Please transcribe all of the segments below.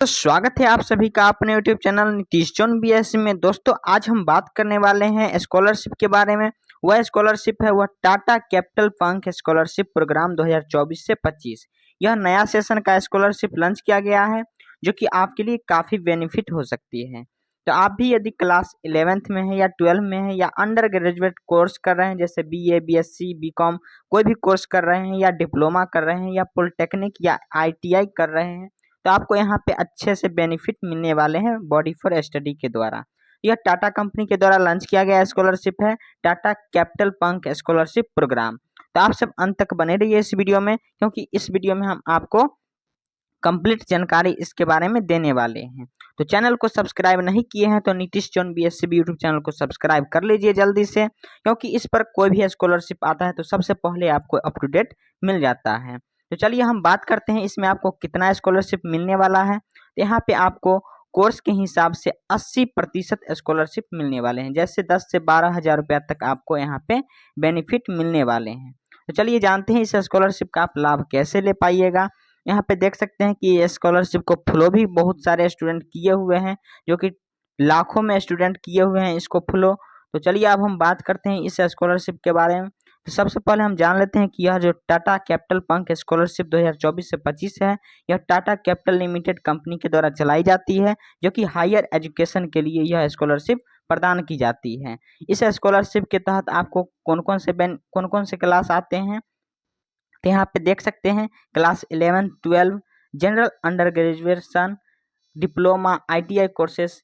तो स्वागत है आप सभी का अपने YouTube channel Nitish zone BSc में। दोस्तों आज हम बात करने वाले हैं स्कॉलरशिप के बारे में। वह स्कॉलरशिप है वह टाटा कैपिटल पंख स्कॉलरशिप प्रोग्राम 2024 से 25। यह नया सेशन का स्कॉलरशिप लॉन्च किया गया है जो कि आपके लिए काफ़ी बेनिफिट हो सकती है। तो आप भी यदि क्लास 11th में है या 12 में है या अंडर ग्रेजुएट कोर्स कर रहे हैं जैसे BA BSc BCom कोई भी कोर्स कर रहे हैं या डिप्लोमा कर रहे हैं या पॉलिटेक्निक या ITI कर रहे हैं, तो आपको यहाँ पे अच्छे से बेनिफिट मिलने वाले हैं बॉडी फॉर स्टडी के द्वारा। यह टाटा कंपनी के द्वारा लॉन्च किया गया स्कॉलरशिप है टाटा कैपिटल पंख स्कॉलरशिप प्रोग्राम। तो आप सब अंत तक बने रहिए इस वीडियो में, क्योंकि इस वीडियो में हम आपको कंप्लीट जानकारी इसके बारे में देने वाले हैं। तो चैनल को सब्सक्राइब नहीं किए हैं तो Nitish zone BSc YouTube channel को सब्सक्राइब कर लीजिए जल्दी से, क्योंकि इस पर कोई भी स्कॉलरशिप आता है तो सबसे पहले आपको अप टू डेट मिल जाता है। तो चलिए हम बात करते हैं इसमें आपको कितना स्कॉलरशिप मिलने वाला है। तो यहाँ पे आपको कोर्स के हिसाब से 80% स्कॉलरशिप मिलने वाले हैं, जैसे 10 से 12 हज़ार रुपया तक आपको यहाँ पे बेनिफिट मिलने वाले हैं। तो चलिए जानते हैं इस स्कॉलरशिप का आप लाभ कैसे ले पाइएगा। यहाँ पे देख सकते हैं कि स्कॉलरशिप को फ्लो भी बहुत सारे स्टूडेंट किए हुए हैं, जो कि लाखों में स्टूडेंट किए हुए हैं इसको फ्लो। तो चलिए अब हम बात करते हैं इस स्कॉलरशिप के बारे में। तो सबसे पहले हम जान लेते हैं कि यह जो टाटा कैपिटल पंख स्कॉलरशिप 2024 से 25 है, यह टाटा कैपिटल लिमिटेड कंपनी के द्वारा चलाई जाती है, जो कि हायर एजुकेशन के लिए यह स्कॉलरशिप प्रदान की जाती है। इस स्कॉलरशिप के तहत आपको कौन कौन से क्लास आते हैं, तो यहाँ पे देख सकते हैं class 11 12 general under graduation diploma ITI courses,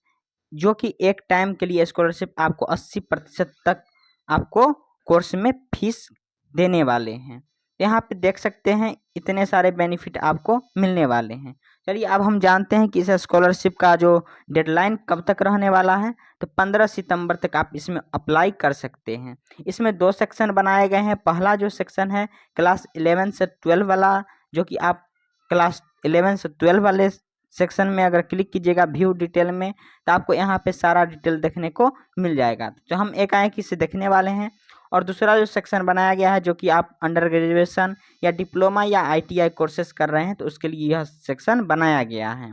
जो कि एक टाइम के लिए स्कॉलरशिप आपको 80% तक आपको कोर्स में फीस देने वाले हैं। यहाँ पे देख सकते हैं इतने सारे बेनिफिट आपको मिलने वाले हैं। चलिए अब हम जानते हैं कि इस स्कॉलरशिप का जो डेडलाइन कब तक रहने वाला है। तो 15 सितंबर तक आप इसमें अप्लाई कर सकते हैं। इसमें 2 सेक्शन बनाए गए हैं। पहला जो सेक्शन है क्लास 11 से 12 वाला, जो कि आप क्लास 11 से 12 वाले सेक्शन में अगर क्लिक कीजिएगा व्यू डिटेल में, तो आपको यहाँ पे सारा डिटेल देखने को मिल जाएगा, जो हम एकाएक से देखने वाले हैं। और दूसरा जो सेक्शन बनाया गया है, जो कि आप अंडर ग्रेजुएशन या डिप्लोमा या ITI कोर्सेज कर रहे हैं, तो उसके लिए यह सेक्शन बनाया गया है।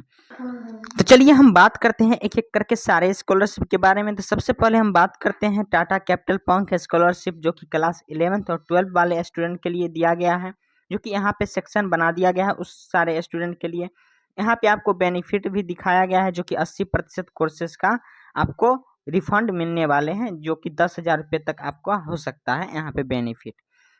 तो चलिए हम बात करते हैं एक एक करके सारे स्कॉलरशिप के बारे में। तो सबसे पहले हम बात करते हैं टाटा कैपिटल पंख स्कॉलरशिप, जो कि क्लास 11th और 12 वाले स्टूडेंट के लिए दिया गया है, जो कि यहाँ पे सेक्शन बना दिया गया है उस सारे स्टूडेंट के लिए। यहाँ पे आपको बेनिफिट भी दिखाया गया है, जो कि 80% कोर्सेज का आपको रिफंड मिलने वाले हैं, जो कि 10,000 रुपये तक आपका हो सकता है यहाँ पे बेनिफिट।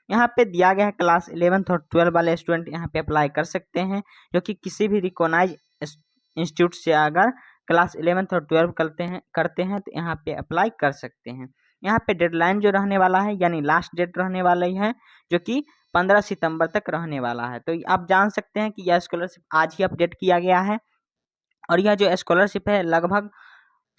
यहाँ पे दिया गया है क्लास 11th और 12 वाले स्टूडेंट यहाँ पे अप्लाई कर सकते हैं, जो कि किसी भी रिकॉग्नाइज इंस्टीट्यूट से अगर क्लास 11th और 12 करते हैं तो यहाँ पे अप्लाई कर सकते हैं। यहाँ पे डेडलाइन जो रहने वाला है, यानी लास्ट डेट रहने वाला है, जो कि 15 सितंबर तक रहने वाला है। तो आप जान सकते हैं कि यह स्कॉलरशिप आज ही अपडेट किया गया है, और यह जो स्कॉलरशिप है लगभग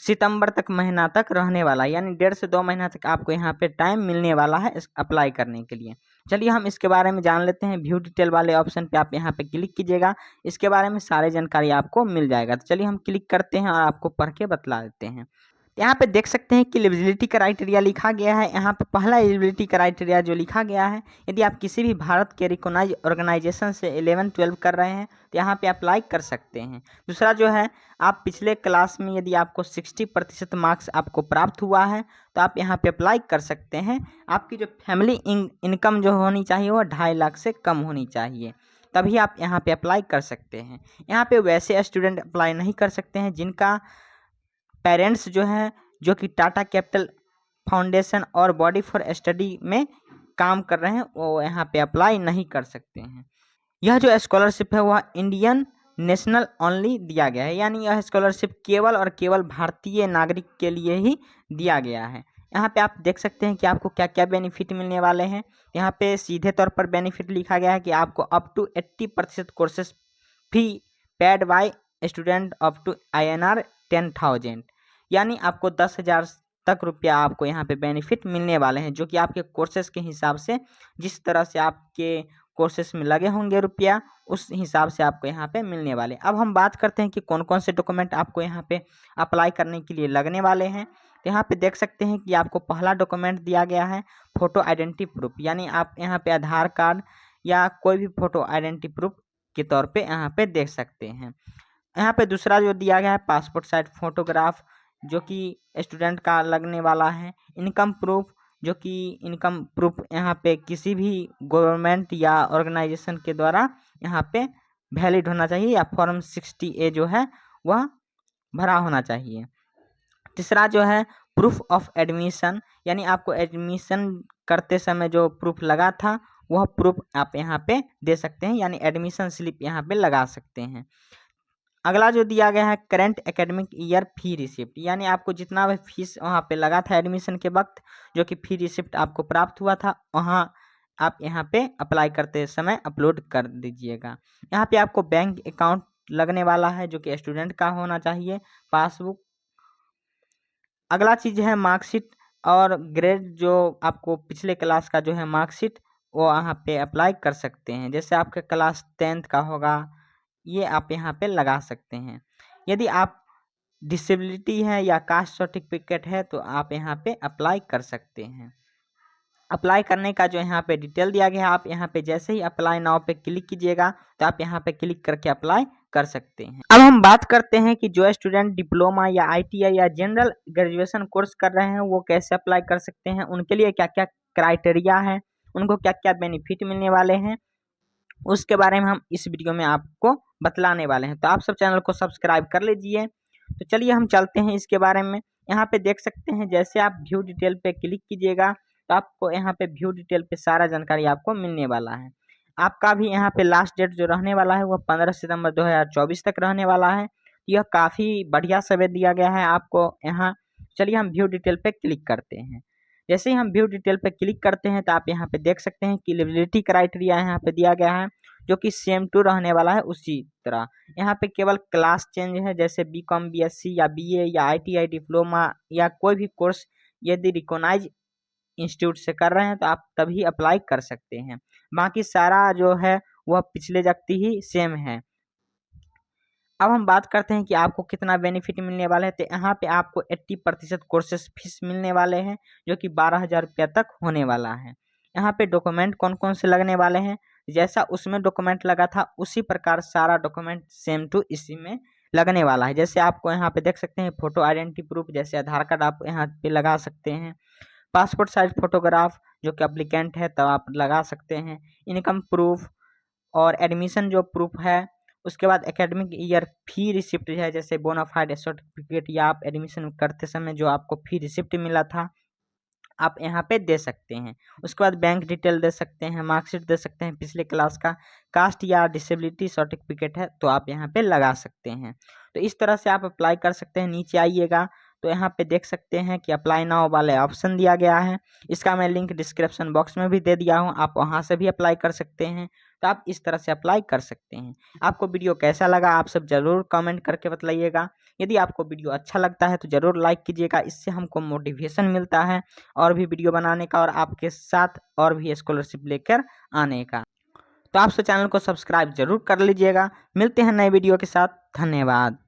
सितंबर तक महीना तक रहने वाला है, यानी 1.5 से 2 महीना तक आपको यहाँ पे टाइम मिलने वाला है अप्लाई करने के लिए। चलिए हम इसके बारे में जान लेते हैं। व्यू डिटेल वाले ऑप्शन पे आप यहाँ पे क्लिक कीजिएगा, इसके बारे में सारी जानकारी आपको मिल जाएगा। तो चलिए हम क्लिक करते हैं और आपको पढ़ के बतला देते हैं। यहाँ पे देख सकते हैं कि एलिजिबिलिटी क्राइटेरिया लिखा गया है। यहाँ पे पहला एलिजिबिलिटी क्राइटेरिया जो लिखा गया है, यदि आप किसी भी भारत के रिकॉग्नाइज ऑर्गेनाइजेशन से 11-12 कर रहे हैं तो यहाँ पे अप्लाई कर सकते हैं। दूसरा जो है, आप पिछले क्लास में यदि आपको 60% मार्क्स आपको प्राप्त हुआ है तो आप यहाँ पे अप्लाई कर सकते हैं। आपकी जो फैमिली इनकम जो होनी चाहिए वो 2.5 लाख से कम होनी चाहिए, तभी आप यहाँ पे अप्लाई कर सकते हैं। यहाँ पे वैसे स्टूडेंट अप्लाई नहीं कर सकते हैं जिनका पेरेंट्स जो हैं, जो कि टाटा कैपिटल फाउंडेशन और बॉडी फॉर स्टडी में काम कर रहे हैं, वो यहाँ पे अप्लाई नहीं कर सकते हैं। यह जो स्कॉलरशिप है वह इंडियन नेशनल ओनली दिया गया है, यानी यह स्कॉलरशिप केवल और केवल भारतीय नागरिक के लिए ही दिया गया है। यहाँ पे आप देख सकते हैं कि आपको क्या क्या बेनिफिट मिलने वाले हैं। यहाँ पे सीधे तौर पर बेनिफिट लिखा गया है कि आपको up to 80% courses fee paid by student up to INR 10,000, यानी आपको 10,000 तक रुपया आपको यहाँ पे बेनिफिट मिलने वाले हैं, जो कि आपके कोर्सेज के हिसाब से जिस तरह से आपके कोर्सेज में लगे होंगे रुपया, उस हिसाब से आपको यहाँ पे मिलने वाले। अब हम बात करते हैं कि कौन कौन से डॉक्यूमेंट आपको यहाँ पे अप्लाई करने के लिए लगने वाले हैं। तो यहाँ पे देख सकते हैं कि आपको पहला डॉक्यूमेंट दिया गया है फोटो आइडेंटिटी प्रूफ, यानी आप यहाँ पे आधार कार्ड या कोई भी फोटो आइडेंटिटी प्रूफ के तौर पे यहाँ पे देख सकते हैं। यहाँ पे दूसरा जो दिया गया है पासपोर्ट साइज फोटोग्राफ, जो कि स्टूडेंट का लगने वाला है। इनकम प्रूफ, जो कि इनकम प्रूफ यहाँ पे किसी भी गवर्नमेंट या ऑर्गेनाइजेशन के द्वारा यहाँ पे वैलिड होना चाहिए, या फॉर्म 60A जो है वह भरा होना चाहिए। तीसरा जो है प्रूफ ऑफ एडमिशन, यानी आपको एडमिशन करते समय जो प्रूफ लगा था वह प्रूफ आप यहाँ पे दे सकते हैं, यानी एडमिशन स्लिप यहाँ पे लगा सकते हैं। अगला जो दिया गया है करंट एकेडमिक ईयर फी रिसिप्ट, यानी आपको जितना भी फीस वहाँ पे लगा था एडमिशन के वक्त, जो कि फी रिसिप्ट आपको प्राप्त हुआ था, वहाँ आप यहाँ पे अप्लाई करते समय अपलोड कर दीजिएगा। यहाँ पे आपको बैंक अकाउंट लगने वाला है, जो कि स्टूडेंट का होना चाहिए, पासबुक। अगला चीज है मार्कशीट और ग्रेड, जो आपको पिछले क्लास का जो है मार्कशीट वो यहाँ पे अप्लाई कर सकते हैं। जैसे आपके क्लास 10th का होगा, ये आप यहाँ पे लगा सकते हैं। यदि आप डिसेबिलिटी है या कास्ट सर्टिफिकेट है तो आप यहाँ पे अप्लाई कर सकते हैं। अप्लाई करने का जो यहाँ पे डिटेल दिया गया है, आप यहाँ पे जैसे ही अप्लाई नाउ पे क्लिक कीजिएगा तो आप यहाँ पे क्लिक करके अप्लाई कर सकते हैं। अब हम बात करते हैं कि जो स्टूडेंट डिप्लोमा या ITI या जनरल ग्रेजुएशन कोर्स कर रहे हैं वो कैसे अप्लाई कर सकते हैं, उनके लिए क्या क्या क्राइटेरिया है, उनको क्या क्या बेनिफिट मिलने वाले हैं, उसके बारे में हम इस वीडियो में आपको बतलाने वाले हैं। तो आप सब चैनल को सब्सक्राइब कर लीजिए। तो चलिए हम चलते हैं इसके बारे में। यहाँ पे देख सकते हैं, जैसे आप व्यू डिटेल पे क्लिक कीजिएगा तो आपको यहाँ पे व्यू डिटेल पे सारा जानकारी आपको मिलने वाला है। आपका भी यहाँ पे लास्ट डेट जो रहने वाला है वह 15 सितंबर 2024 तक रहने वाला है। यह काफ़ी बढ़िया समय दिया गया है आपको यहाँ। चलिए हम व्यू डिटेल पे क्लिक करते हैं। जैसे ही हम व्यू डिटेल पे क्लिक करते हैं तो आप यहाँ पे देख सकते हैं कि एलिजिबिलिटी क्राइटेरिया यहाँ पे दिया गया है, जो कि सेम टू रहने वाला है उसी तरह। यहाँ पे केवल क्लास चेंज है, जैसे BCom BSc या BA या ITI डिप्लोमा या कोई भी कोर्स यदि रिकॉग्नाइज इंस्टीट्यूट से कर रहे हैं तो आप तभी अप्लाई कर सकते हैं। बाकी सारा जो है वह पिछले जगती ही सेम है। अब हम बात करते हैं कि आपको कितना बेनिफिट मिलने वाला है। तो यहाँ पे आपको 80% कोर्सेस फीस मिलने वाले हैं, जो कि 12,000 रुपया तक होने वाला है। यहाँ पे डॉक्यूमेंट कौन कौन से लगने वाले हैं, जैसा उसमें डॉक्यूमेंट लगा था उसी प्रकार सारा डॉक्यूमेंट सेम टू इसी में लगने वाला है। जैसे आपको यहाँ पे देख सकते हैं फोटो आइडेंटिटी प्रूफ, जैसे आधार कार्ड आप यहाँ पे लगा सकते हैं, पासपोर्ट साइज फोटोग्राफ जो कि एप्लीकेंट है तब आप लगा सकते हैं, इनकम प्रूफ और एडमिशन जो प्रूफ है, उसके बाद एकेडमिक ईयर फी रिसिप्ट है, जैसे बोनाफाइड सर्टिफिकेट या आप एडमिशन करते समय जो आपको फी रिसिप्ट मिला था आप यहाँ पे दे सकते हैं। उसके बाद बैंक डिटेल दे सकते हैं, मार्कशीट दे सकते हैं पिछले क्लास का, कास्ट या डिसेबिलिटी सर्टिफिकेट है तो आप यहाँ पे लगा सकते हैं। तो इस तरह से आप अप्लाई कर सकते हैं। नीचे आइएगा तो यहाँ पे देख सकते हैं कि अप्लाई नाउ वाले ऑप्शन दिया गया है, इसका मैं लिंक डिस्क्रिप्शन बॉक्स में भी दे दिया हूँ, आप वहाँ से भी अप्लाई कर सकते हैं। तो आप इस तरह से अप्लाई कर सकते हैं। आपको वीडियो कैसा लगा आप सब ज़रूर कमेंट करके बतलाइएगा। यदि आपको वीडियो अच्छा लगता है तो ज़रूर लाइक कीजिएगा, इससे हमको मोटिवेशन मिलता है और भी वीडियो बनाने का और आपके साथ और भी स्कॉलरशिप लेकर आने का। तो आप चैनल को सब्सक्राइब जरूर कर लीजिएगा। मिलते हैं नए वीडियो के साथ, धन्यवाद।